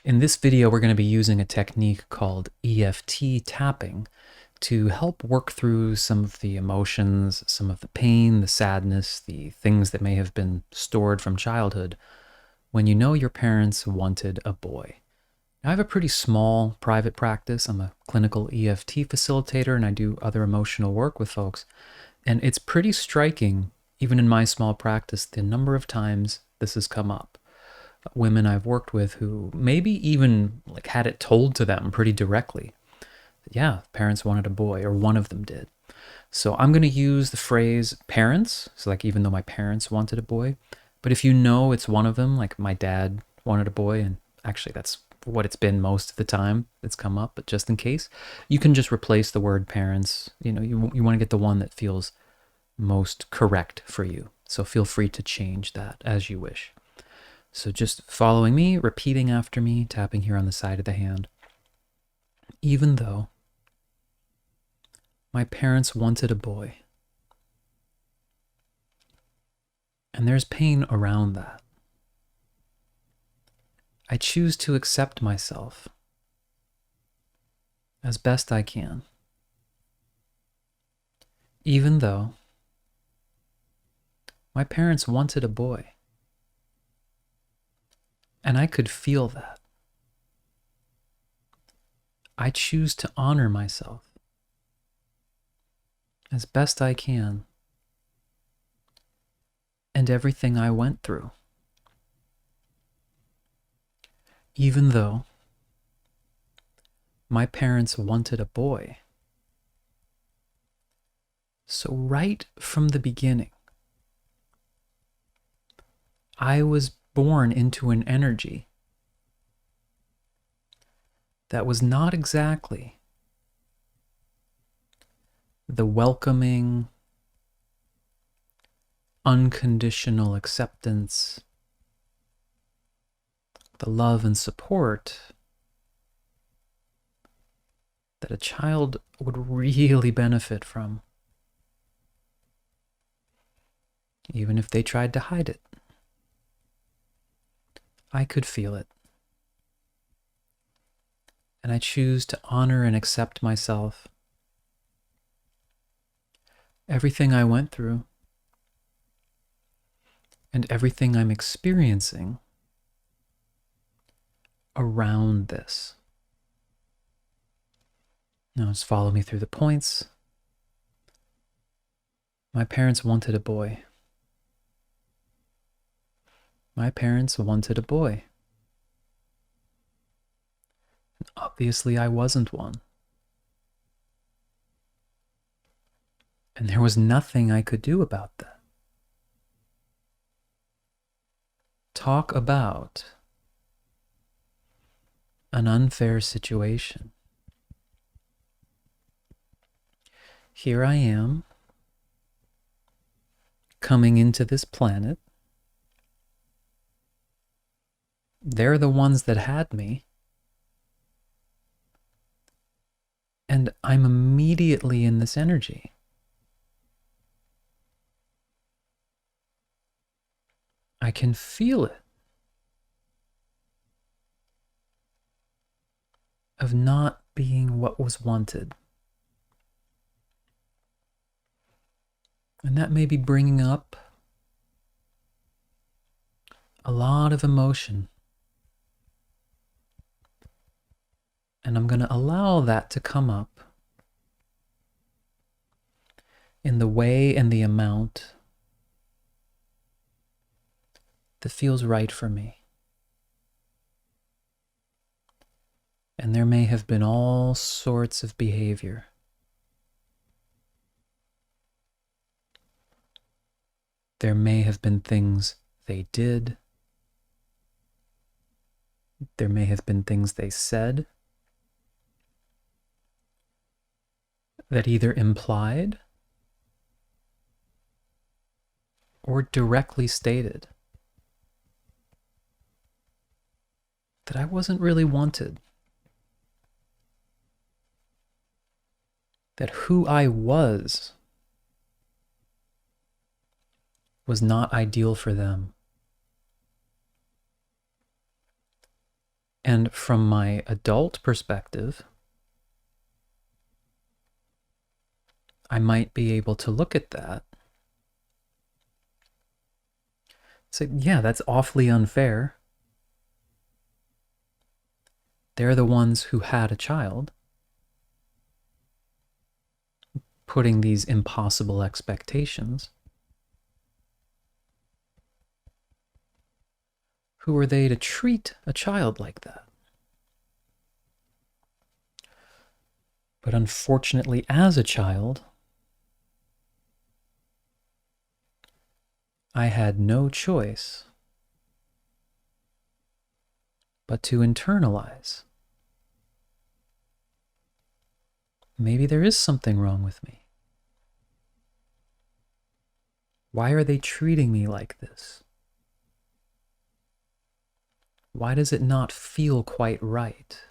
In this video, we're going to be using a technique called EFT tapping to help work through some of the emotions, some of the pain, the sadness, the things that may have been stored from childhood when you know your parents wanted a boy. Now, I have a pretty small private practice. I'm a clinical EFT facilitator and I do other emotional work with folks. And it's pretty striking, even in my small practice, the number of times this has come up. Women I've worked with who maybe even had it told to them pretty directly. Yeah, parents wanted a boy, or one of them did. So I'm going to use the phrase parents. So even though my parents wanted a boy, but if you know it's one of them, like my dad wanted a boy, and actually that's what it's been most of the time that's come up, but just in case, you can just replace the word parents. You want to get the one that feels most correct for you. So feel free to change that as you wish. So just following me, repeating after me, tapping here on the side of the hand. Even though my parents wanted a boy, and there's pain around that, I choose to accept myself as best I can. Even though my parents wanted a boy, and I could feel that, I choose to honor myself as best I can and everything I went through. Even though my parents wanted a boy. So right from the beginning, I was born into an energy that was not exactly the welcoming, unconditional acceptance, the love and support that a child would really benefit from, even if they tried to hide it. I could feel it. And I choose to honor and accept myself, everything I went through, and everything I'm experiencing around this. Now just follow me through the points. My parents wanted a boy. My parents wanted a boy. And obviously I wasn't one. And there was nothing I could do about that. Talk about an unfair situation. Here I am, coming into this planet. They're the ones that had me. And I'm immediately in this energy. I can feel it. Of not being what was wanted. And that may be bringing up a lot of emotion. And I'm going to allow that to come up in the way and the amount that feels right for me. And there may have been all sorts of behavior. There may have been things they did. There may have been things they said that either implied or directly stated that I wasn't really wanted. That who I was not ideal for them. And from my adult perspective, I might be able to look at that, say, yeah, that's awfully unfair. They're the ones who had a child, putting these impossible expectations. Who are they to treat a child like that? But unfortunately, as a child, I had no choice but to internalize. Maybe there is something wrong with me. Why are they treating me like this? Why does it not feel quite right?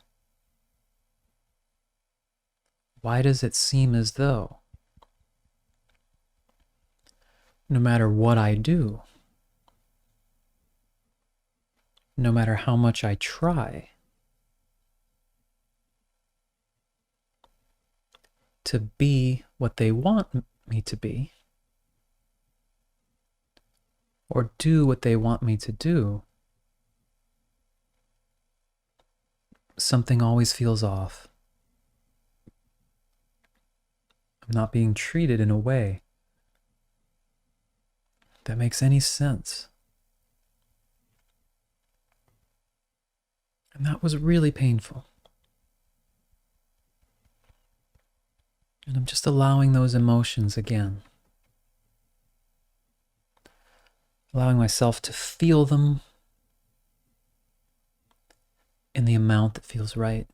Why does it seem as though no matter what I do, no matter how much I try to be what they want me to be, or do what they want me to do, something always feels off. I'm not being treated in a way that makes any sense. And that was really painful. And I'm just allowing those emotions again. Allowing myself to feel them in the amount that feels right.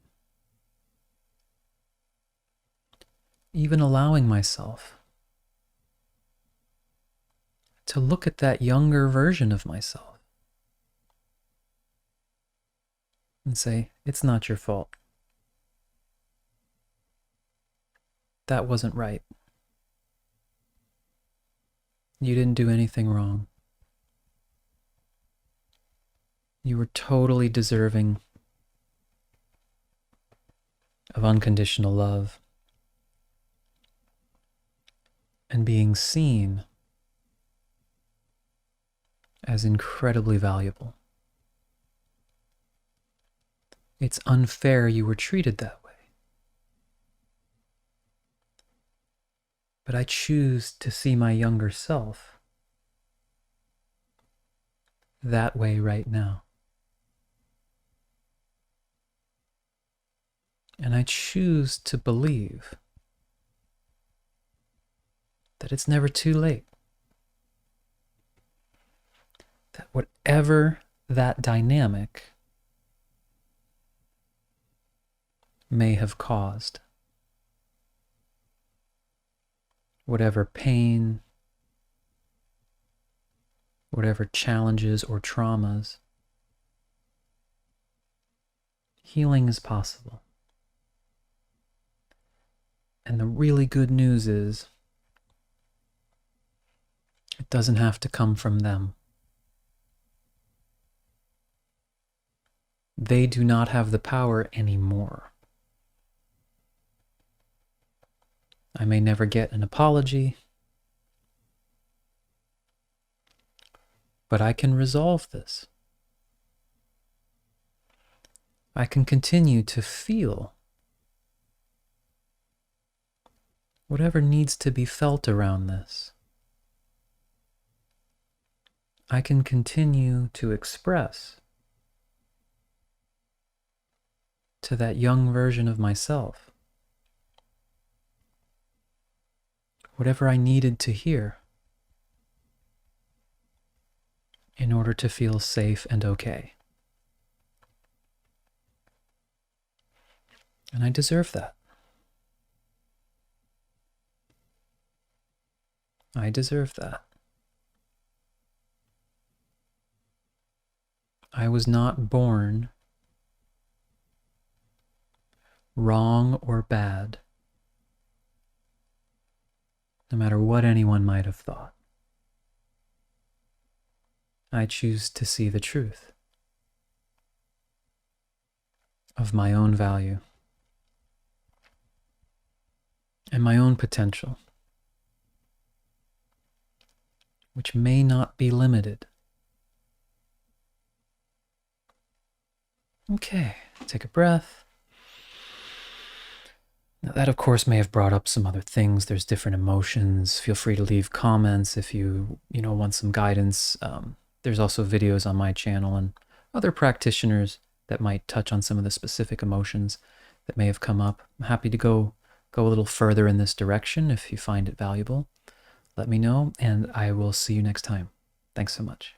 Even allowing myself to look at that younger version of myself and say, it's not your fault. That wasn't right. You didn't do anything wrong. You were totally deserving of unconditional love and being seen as incredibly valuable. It's unfair you were treated that way. But I choose to see my younger self that way right now. And I choose to believe that it's never too late. That whatever that dynamic may have caused, whatever pain, whatever challenges or traumas, healing is possible. And the really good news is, it doesn't have to come from them. They do not have the power anymore. I may never get an apology, but I can resolve this. I can continue to feel whatever needs to be felt around this. I can continue to express to that young version of myself whatever I needed to hear in order to feel safe and okay. And I deserve that. I deserve that. I was not born wrong or bad, no matter what anyone might have thought. I choose to see the truth. of my own value and my own potential, which may not be limited. Okay, take a breath. Now that, of course, may have brought up some other things. There's different emotions. Feel free to leave comments if you want some guidance. There's also videos on my channel and other practitioners that might touch on some of the specific emotions that may have come up. I'm happy to go a little further in this direction if you find it valuable. Let me know, and I will see you next time. Thanks so much.